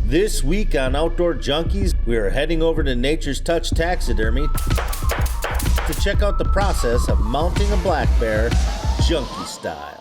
This week on Outdoor Junkies, we are heading over to Nature's Touch Taxidermy to check out the process of mounting a black bear, Junkie Style.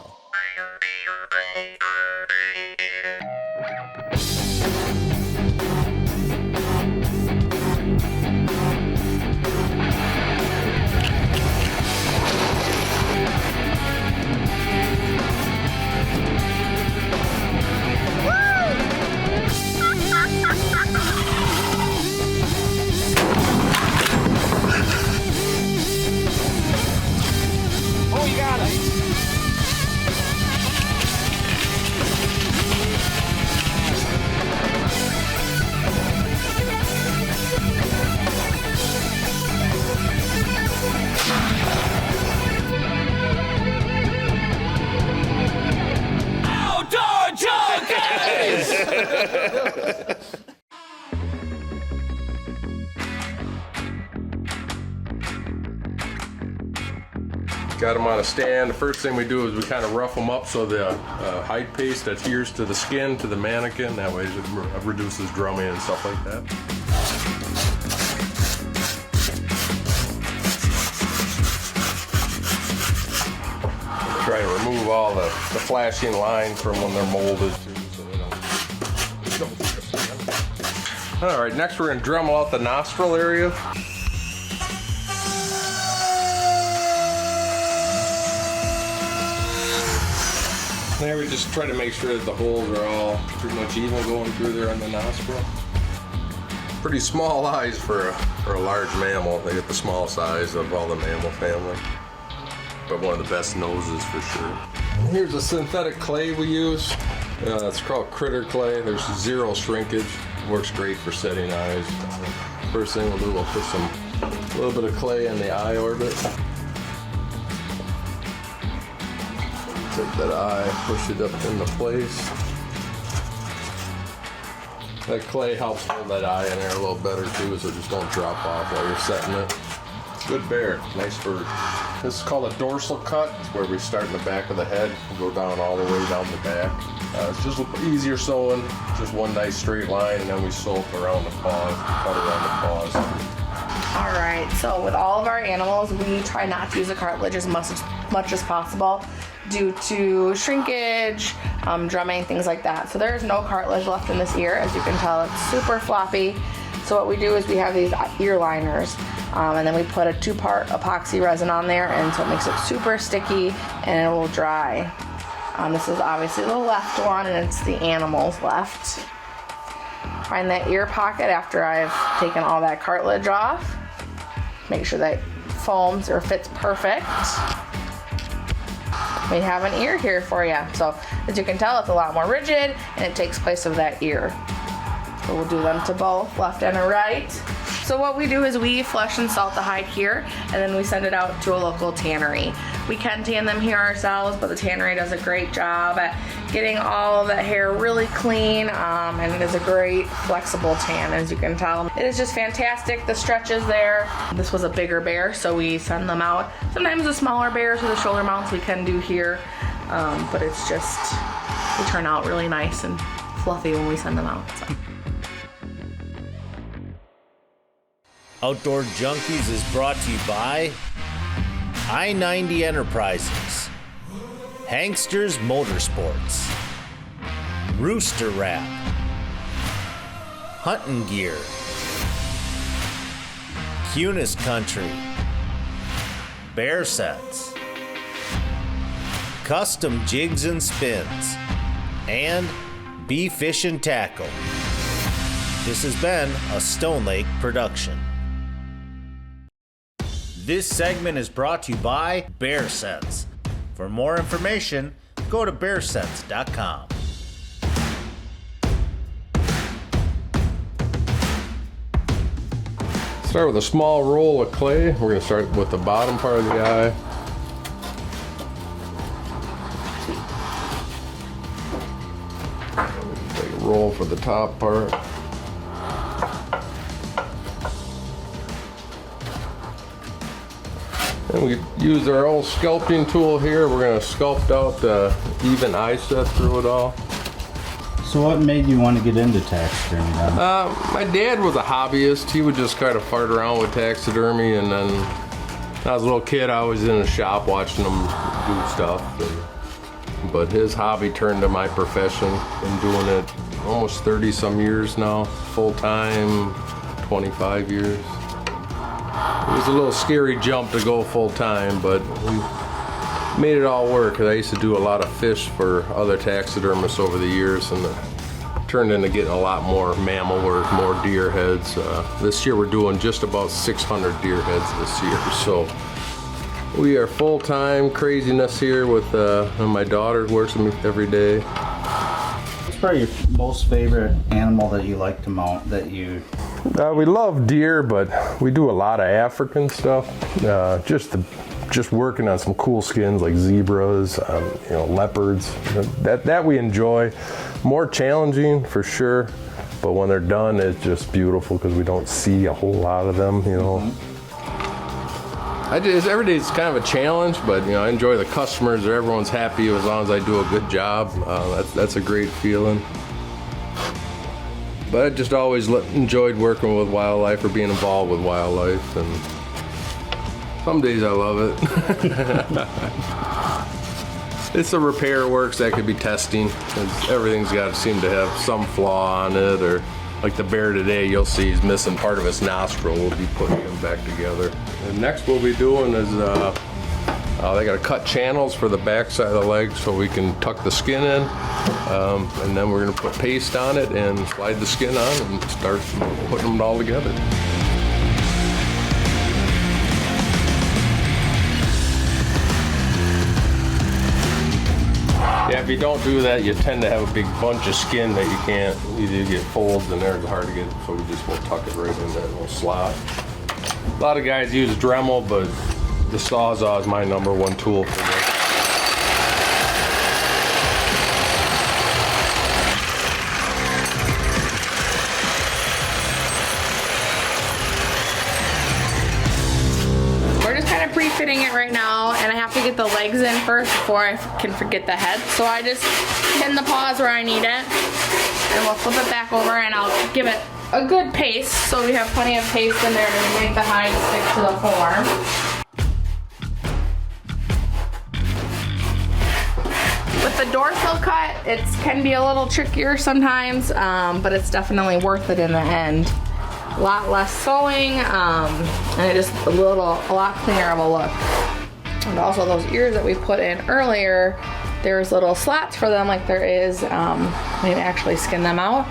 Got them on a stand. The first thing we do is we kind of rough them up so the hide paste adheres to the skin, to the mannequin. That way it reduces drumming and stuff like that. Try to remove all the flashing lines from when they're molded too, so they don't. All right, next we're going to drum out the nostril area. There we just try to make sure that the holes are all pretty much even going through there on the nostril. Pretty small eyes for a large mammal. They get the small size of all the mammal family. But one of the best noses for sure. Here's a synthetic clay we use. It's called critter clay. There's zero shrinkage. Works great for setting eyes. First thing we'll do, we'll put a little bit of clay in the eye orbit. Take that eye, push it up into place. That clay helps hold that eye in there a little better too, so just don't drop off while you're setting it. Good bear, nice bird. This is called a dorsal cut. It's where we start in the back of the head and go down all the way down the back. It's just easier sewing, just one nice straight line, and then we sew around the paws, cut around the paws. All right, so with all of our animals, we try not to use the cartilage as much as possible due to shrinkage, drumming, things like that. So there's no cartilage left in this ear. As you can tell, it's super floppy. So what we do is we have these ear liners, and then we put a 2-part epoxy resin on there, and so it makes it super sticky and it will dry. This is obviously the left one, and it's the animal's left. Find that ear pocket after I've taken all that cartilage off. Make sure that foams or fits perfect. We have an ear here for you. So as you can tell, it's a lot more rigid and it takes place of that ear. So we'll do them to both, left and right. So what we do is we flush and salt the hide here, and then we send it out to a local tannery. We can tan them here ourselves, but the tannery does a great job at getting all of that hair really clean, and it is a great flexible tan, as you can tell. It is just fantastic. The stretch is there. This was a bigger bear, so we send them out. Sometimes the smaller bears with the shoulder mounts we can do here, but it's just, they turn out really nice and fluffy when we send them out. So. Outdoor Junkies is brought to you by I-90 Enterprises, Hanksters Motorsports, Rooster Wrap, Hunting Gear, Cunis Country, Bear Sets, Custom Jigs and Spins, and Bee Fish and Tackle. This has been a Stone Lake production. This segment is brought to you by Bear Sets. For more information, go to bearsets.com. Start with a small roll of clay. We're going to start with the bottom part of the eye. Take a roll for the top part. And we use our old sculpting tool here. We're going to sculpt out the even eye set through it all. So what made you want to get into taxidermy then? My dad was a hobbyist. He would just kind of fart around with taxidermy, and then when I was a little kid, I was in the shop watching him do stuff. But his hobby turned to my profession. Been doing it almost 30 some years now, full time, 25 years. It was a little scary jump to go full time, but we made it all work. 'Cause I used to do a lot of fish for other taxidermists over the years, and it turned into getting a lot more mammal work, more deer heads. This year we're doing just about 600 deer heads this year, so we are full-time craziness here with my daughter works with me every day. What's probably your most favorite animal that you like to mount that you... We love deer, but we do a lot of African stuff. Just working on some cool skins like zebras, leopards. That we enjoy. More challenging for sure, but when they're done, it's just beautiful because we don't see a whole lot of them. Every day is kind of a challenge, but I enjoy the customers. Or everyone's happy as long as I do a good job. That's a great feeling. But I just always enjoyed working with wildlife or being involved with wildlife, and some days I love it. It's the repair works that could be testing. Everything's got to seem to have some flaw on it, or like the bear today, you'll see he's missing part of his nostril. We'll be putting him back together. And next we'll be doing is they got to cut channels for the back side of the leg so we can tuck the skin in, and then we're going to put paste on it and slide the skin on and start putting them all together. Yeah, if you don't do that, you tend to have a big bunch of skin that you can't, either get folds in there, it's hard to get, so we just will tuck it right in that little slot. A lot of guys use Dremel, but the Sawzall is my #1 tool for this. Pre-fitting it right now, and I have to get the legs in first before I can forget the head. So I just pin the paws where I need it, and we'll flip it back over, and I'll give it a good paste so we have plenty of paste in there to make the hide stick to the form. With the dorsal cut, it can be a little trickier sometimes, but it's definitely worth it in the end. A lot less sewing, and it just a lot cleaner of a look. And also those ears that we put in earlier, there's little slots for them like there is, we can actually skin them out.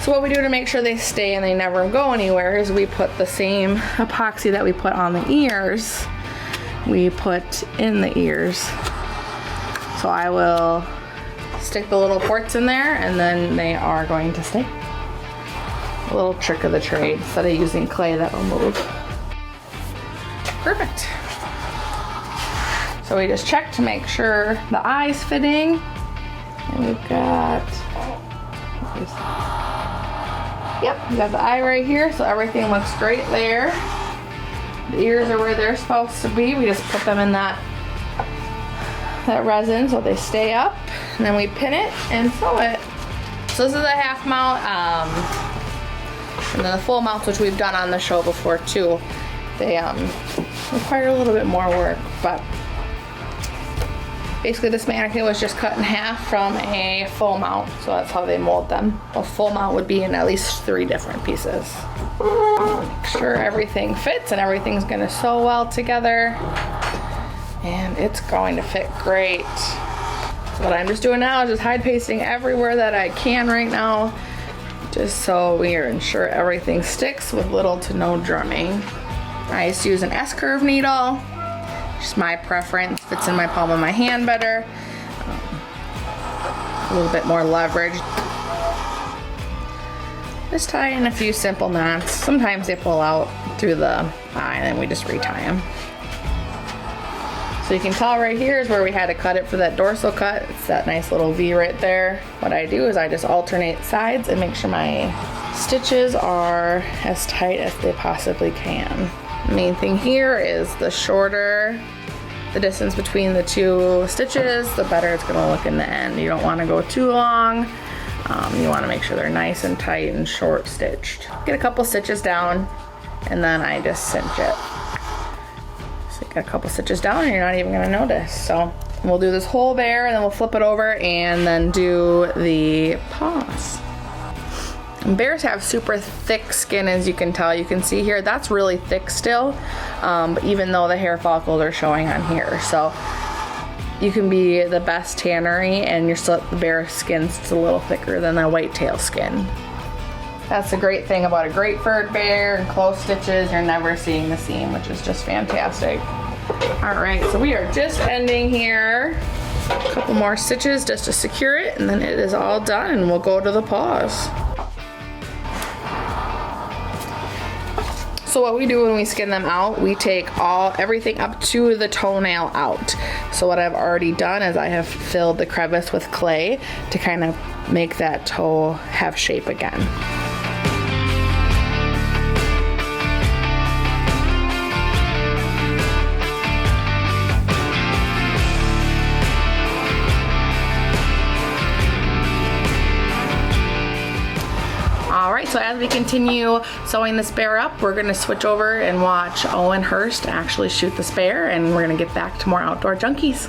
So what we do to make sure they stay and they never go anywhere is we put the same epoxy that we put on the ears, we put in the ears. So I will stick the little ports in there, and then they are going to stay. A little trick of the trade, instead of using clay that will move. Perfect. So we just check to make sure the eye's fitting. And we've got, yep, we got the eye right here, so everything looks great there. The ears are where they're supposed to be. We just put them in that resin so they stay up. And then we pin it and sew it. So this is a half mount. And then the full mounts, which we've done on the show before too, they require a little bit more work, but basically this mannequin was just cut in half from a full mount, so that's how they mold them. A full mount would be in at least 3 different pieces. Make sure everything fits and everything's gonna sew well together, and it's going to fit great. So what I'm just doing now is just hide pasting everywhere that I can right now, just so we are ensure everything sticks with little to no drumming. I used to use an S-curve needle, just my preference, fits in my palm of my hand better, a little bit more leverage. Just tie in a few simple knots. Sometimes they pull out through the eye and then we just retie them. So you can tell right here is where we had to cut it for that dorsal cut. It's that nice little V right there. What I do is I just alternate sides and make sure my stitches are as tight as they possibly can. The main thing here is the shorter the distance between the 2 stitches, the better it's gonna look in the end. You don't wanna go too long You want to make sure they're nice and tight and short stitched. Get a couple stitches down and then I just cinch it. So get a couple stitches down and you're not even going to notice. So we'll do this whole bear and then we'll flip it over and then do the paws. And bears have super thick skin, as you can tell. You can see here, that's really thick still, even though the hair follicles are showing on here. So you can be the best tannery and the bear skin's just a little thicker than the whitetail skin. That's the great thing about a great furred bear and close stitches. You're never seeing the seam, which is just fantastic. All right, so we are just ending here. A couple more stitches just to secure it, and then it is all done, and we'll go to the paws. So what we do when we skin them out, we take everything up to the toenail out. So what I've already done is I have filled the crevice with clay to kind of make that toe have shape again. So as we continue sewing this bear up, we're gonna switch over and watch Owen Hurst actually shoot this bear, and we're gonna get back to more Outdoor Junkies.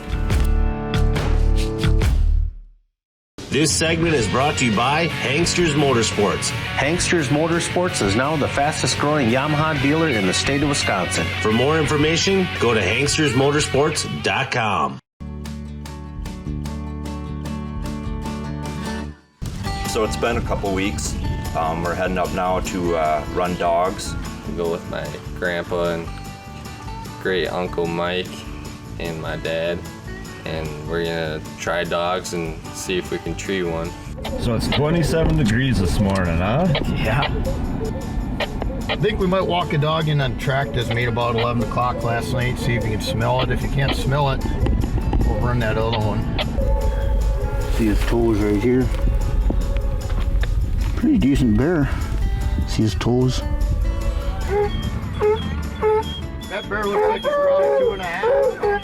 This segment is brought to you by Hangsters Motorsports. Hangsters Motorsports is now the fastest growing Yamaha dealer in the state of Wisconsin. For more information, go to hangstersmotorsports.com. So it's been a couple weeks. We're heading up now to run dogs. We go with my grandpa and great uncle Mike and my dad, and we're gonna try dogs and see if we can tree one. So it's 27 degrees this morning, huh? Yeah. I think we might walk a dog in on track that's made about 11 o'clock last night, see if you can smell it. If you can't smell it, we'll run that other one. See his toes right here. Pretty decent bear. See his toes. That bear looks like he's probably 2.5.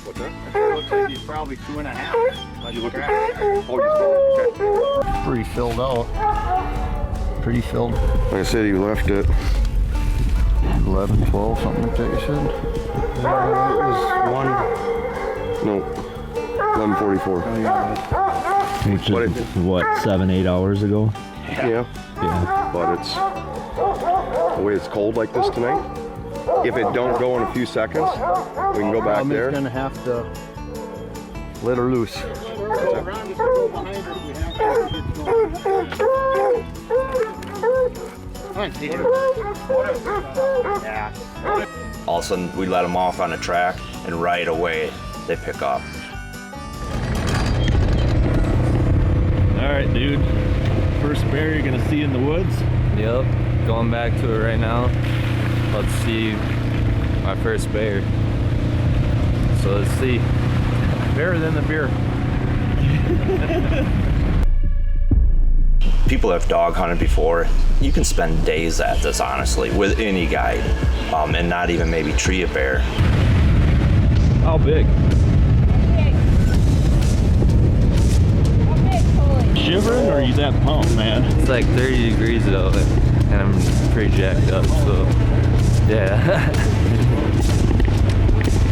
What's that? That bear looks like he's probably 2.5. How'd you look at that? Oh, you pretty filled out. Pretty filled. Like I said, you left it 11, 12, something like that, you said? It was 11:44. Oh, yeah. Which is, what, 7-8 hours ago? Yeah. But it's the way it's cold like this tonight. If it don't go in a few seconds, we can go back there. I'm gonna have to let her loose. All of a sudden, we let them off on the track, and right away, they pick up. All right, dude. First bear you're gonna see in the woods? Yep, going back to it right now. Let's see my first bear. So let's see. Better than the beer. People have dog hunted before. You can spend days at this, honestly, with any guide, and not even maybe tree a bear. How big? Shivering, or are you that pumped, man? It's like 30 degrees though, and I'm pretty jacked up, so yeah.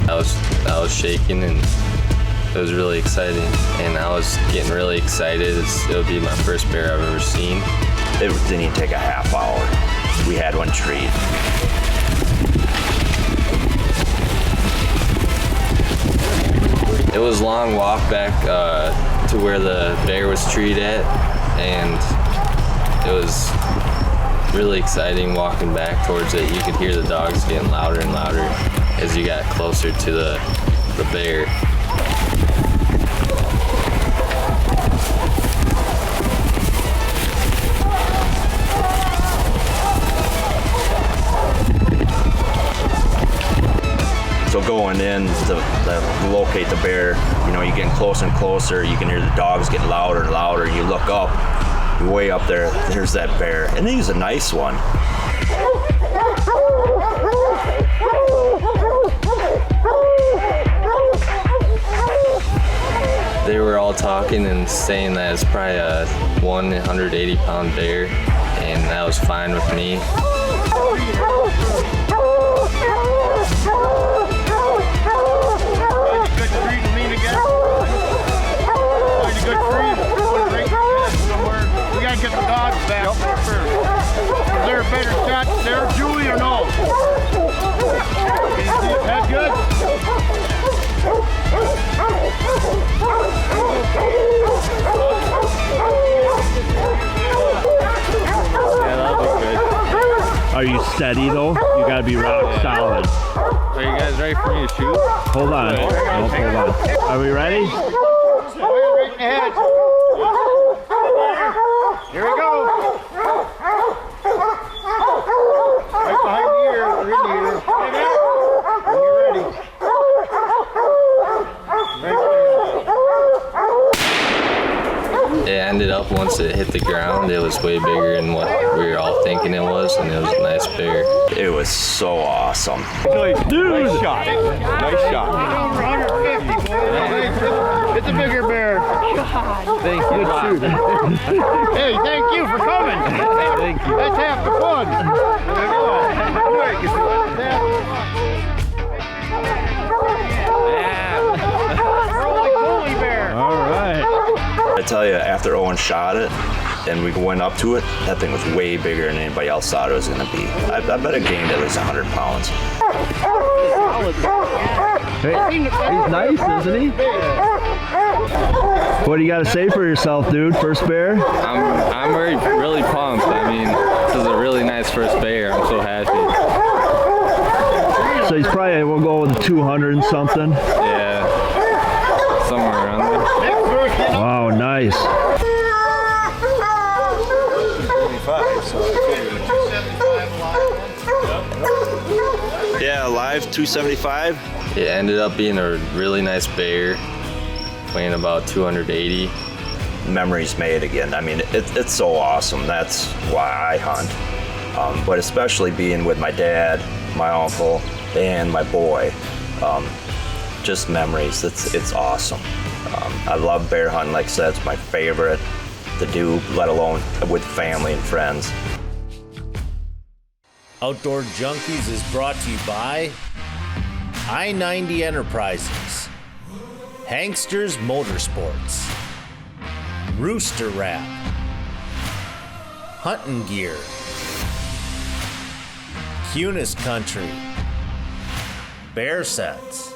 I was shaking, and it was really exciting, and I was getting really excited. It'll be my first bear I've ever seen. It didn't even take a half hour. We had one treed. It was a long walk back to where the bear was treed at, and it was really exciting walking back towards it. You could hear the dogs getting louder and louder as you got closer to the bear. So going in to locate the bear, you know, you're getting closer and closer. You can hear the dogs getting louder and louder. You look up, you're way up there. There's that bear, and he's a nice one. they were all talking and saying that it's probably a 180-pound bear, and that was fine with me. We gotta get the dogs back there first. Is there a better shot there, Julie, or no? That good? Yeah, that'll be good. Are you steady though? You gotta be rock solid. Are you guys ready for me to shoot? Hold on. Hold on. Are we ready? Right ahead. Here we go. Right behind the ear. We're in the ear. When you're ready. It ended up, once it hit the ground, it was way bigger than what we were all thinking it was, and it was a nice bear. It was so awesome. Dude! Nice shot. Nice shot. Over 150. It's a bigger bear. Thank you. Hey, thank you for coming. Thank you. That's half the fun. All right. I tell you, after Owen shot it and we went up to it, that thing was way bigger than anybody else thought it was going to be. I bet it gained at least 100 pounds. Hey, he's nice, isn't he? What do you got to say for yourself, dude? First bear? I'm really pumped. I mean, this is a really nice first bear. I'm so happy. So he's probably, we'll go with 200 and something. Yeah, somewhere around there. Wow, nice. Yeah, live 275. It ended up being a really nice bear, weighing about 280. Memories made again. I mean, it's so awesome. That's why I hunt. But especially being with my dad, my uncle, and my boy. Just memories. It's awesome. I love bear hunting. Like I said, it's my favorite to do, let alone with family and friends. Outdoor Junkies is brought to you by I-90 Enterprises, Hangsters Motorsports, Rooster Wrap, Hunting Gear, Cunis Country, Bear Sets,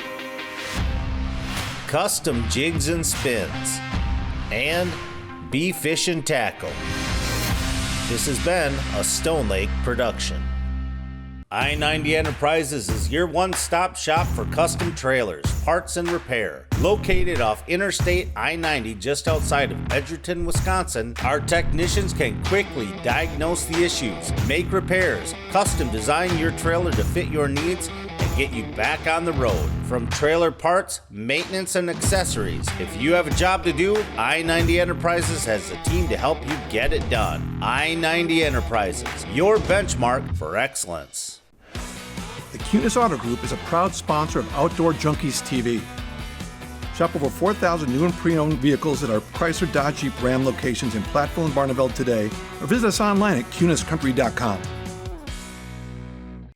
Custom Jigs and Spins, and Bee Fish and Tackle. This has been a Stone Lake production. I-90 Enterprises is your one-stop shop for custom trailers, parts, and repair. Located off Interstate I-90 just outside of Edgerton, Wisconsin, our technicians can quickly diagnose the issues, make repairs, custom design your trailer to fit your needs, and get you back on the road. From trailer parts, maintenance, and accessories, if you have a job to do, I-90 Enterprises has a team to help you get it done. I-90 Enterprises, your benchmark for excellence. The Cunis Auto Group is a proud sponsor of Outdoor Junkies TV. Shop over 4,000 new and pre-owned vehicles at our Chrysler, Dodge, Jeep, Ram locations in Platteville and Barneveld today, or visit us online at cuniscountry.com.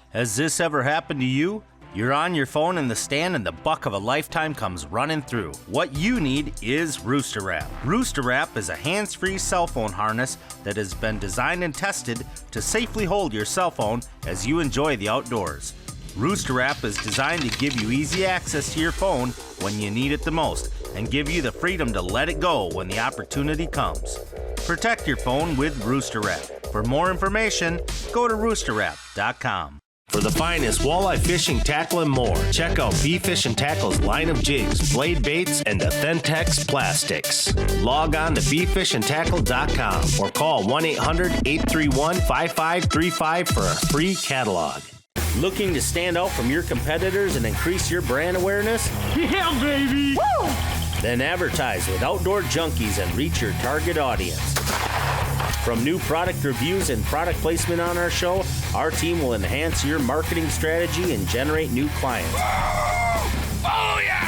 Has this ever happened to you? You're on your phone in the stand and the buck of a lifetime comes running through. What you need is Rooster Wrap. Rooster Wrap is a hands-free cell phone harness that has been designed and tested to safely hold your cell phone as you enjoy the outdoors. Rooster Wrap is designed to give you easy access to your phone when you need it the most and give you the freedom to let it go when the opportunity comes. Protect your phone with Rooster Wrap. For more information, go to roosterwrap.com. For the finest walleye fishing, tackle, and more, check out Bee Fish and Tackle's line of jigs, blade baits, and Authentics plastics. Log on to beefishandtackle.com or call 1-800-831-5535 for a free catalog. Looking to stand out from your competitors and increase your brand awareness? Yeah, baby! Woo! Then advertise with Outdoor Junkies and reach your target audience. From new product reviews and product placement on our show, our team will enhance your marketing strategy and generate new clients. Oh, yeah!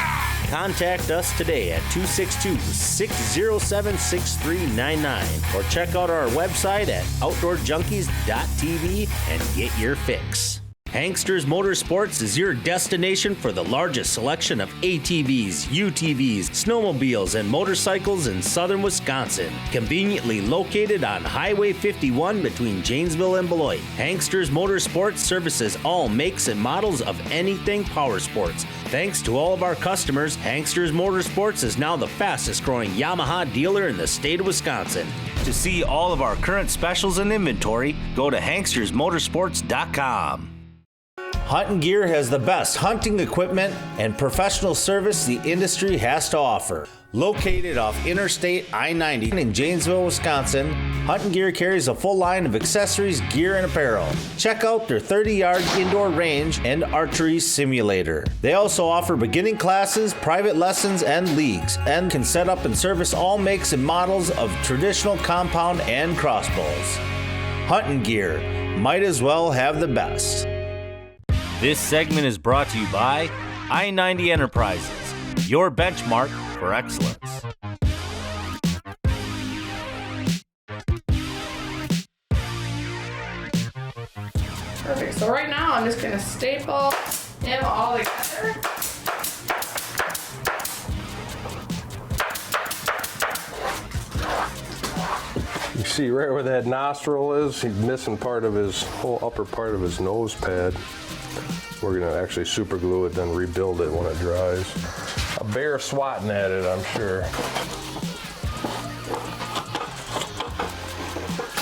Contact us today at 262-607-6399 or check out our website at outdoorjunkies.tv and get your fix. Hanksters Motorsports is your destination for the largest selection of ATVs, UTVs, snowmobiles, and motorcycles in southern Wisconsin. Conveniently located on Highway 51 between Janesville and Beloit, Hanksters Motorsports services all makes and models of anything power sports. Thanks to all of our customers, Hanksters Motorsports is now the fastest growing Yamaha dealer in the state of Wisconsin. To see all of our current specials and inventory, go to hankstersmotorsports.com. Hunting Gear has the best hunting equipment and professional service the industry has to offer. Located off Interstate I-90 in Janesville, Wisconsin, Hunting Gear carries a full line of accessories, gear, and apparel. Check out their 30-yard indoor range and archery simulator. They also offer beginning classes, private lessons, and leagues, and can set up and service all makes and models of traditional compound and crossbows. Hunting Gear, might as well have the best. This segment is brought to you by I-90 Enterprises, your benchmark for excellence. Perfect. So right now I'm just gonna staple them all together. You see right where that nostril is, he's missing part of his whole upper part of his nose pad. We're gonna actually super glue it, then rebuild it when it dries. A bear swatting at it, I'm sure.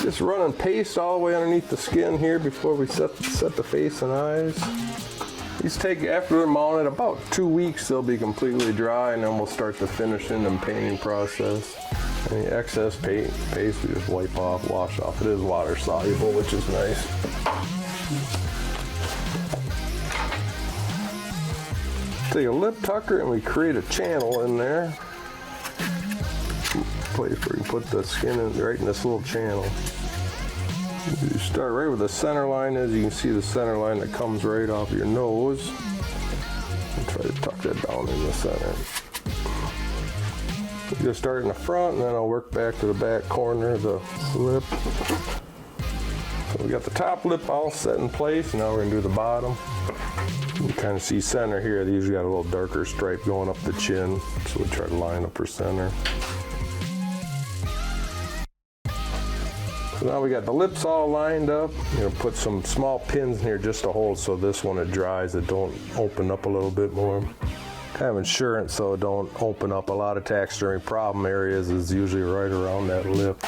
Just running paste all the way underneath the skin here before we set the face and eyes. These take, after they're mounted, about 2 weeks they'll be completely dry, and then we'll start the finishing and painting process. Any excess paste we just wipe off, wash off. It is water soluble, which is nice. Take a lip tucker and we create a channel in there. Place where you put the skin in, right in this little channel. You start right where the center line is. You can see the center line that comes right off your nose. And try to tuck that down in the center. You just start in the front, and then I'll work back to the back corner of the lip. So we got the top lip all set in place. Now we're gonna do the bottom. You can kind of see center here. These got a little darker stripe going up the chin, so we try to line up her center. So now we got the lips all lined up. I'm gonna put some small pins in here just to hold, so this when it dries, it don't open up a little bit more. Kind of insurance so it don't open up. A lot of taxidermy problem areas is usually right around that lip.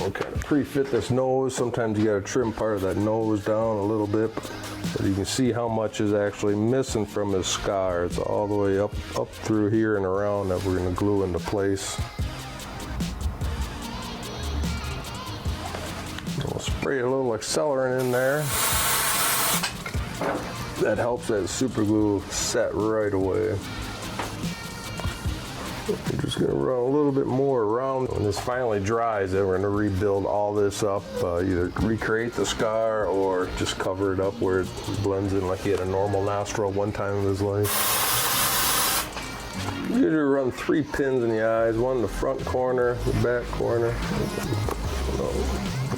We'll kind of pre-fit this nose. Sometimes you gotta trim part of that nose down a little bit, but you can see how much is actually missing from his scar. It's all the way up through here and around that we're gonna glue into place. We'll spray a little accelerant in there. That helps that super glue set right away. We're just gonna run a little bit more around. When this finally dries, then we're gonna rebuild all this up, either recreate the scar or just cover it up where it blends in like he had a normal nostril one time in his life. Usually run 3 pins in the eyes, one in the front corner, the back corner.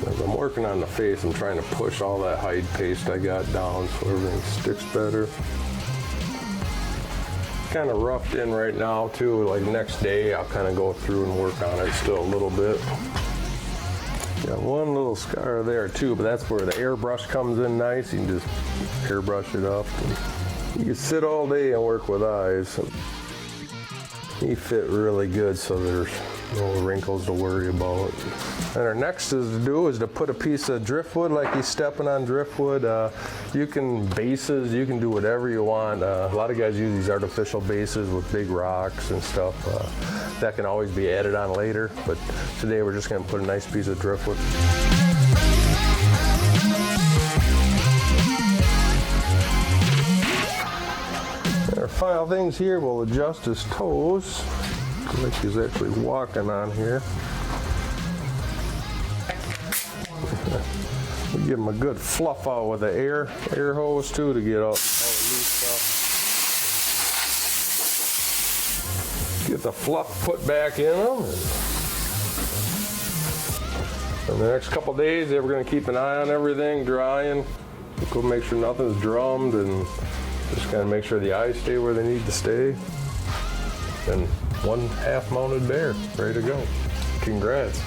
As I'm working on the face, I'm trying to push all that hide paste I got down so everything sticks better. Kind of roughed in right now too. Like next day, I'll kind of go through and work on it still a little bit. Got one little scar there too, but that's where the airbrush comes in nice. You can just airbrush it up. You can sit all day and work with eyes. He fit really good, so there's no wrinkles to worry about. And our next is to put a piece of driftwood, like he's stepping on driftwood. You can bases, you can do whatever you want. A lot of guys use these artificial bases with big rocks and stuff. That can always be added on later, but today we're just gonna put a nice piece of driftwood. Our final things here, we'll adjust his toes. Like he's actually walking on here. We give him a good fluff out with the air hose too to get all the loose stuff. get the fluff put back in them. And the next couple days, we're going to keep an eye on everything drying. We'll make sure nothing's drummed and just kind of make sure the eyes stay where they need to stay. And one half-mounted bear, ready to go. Congrats.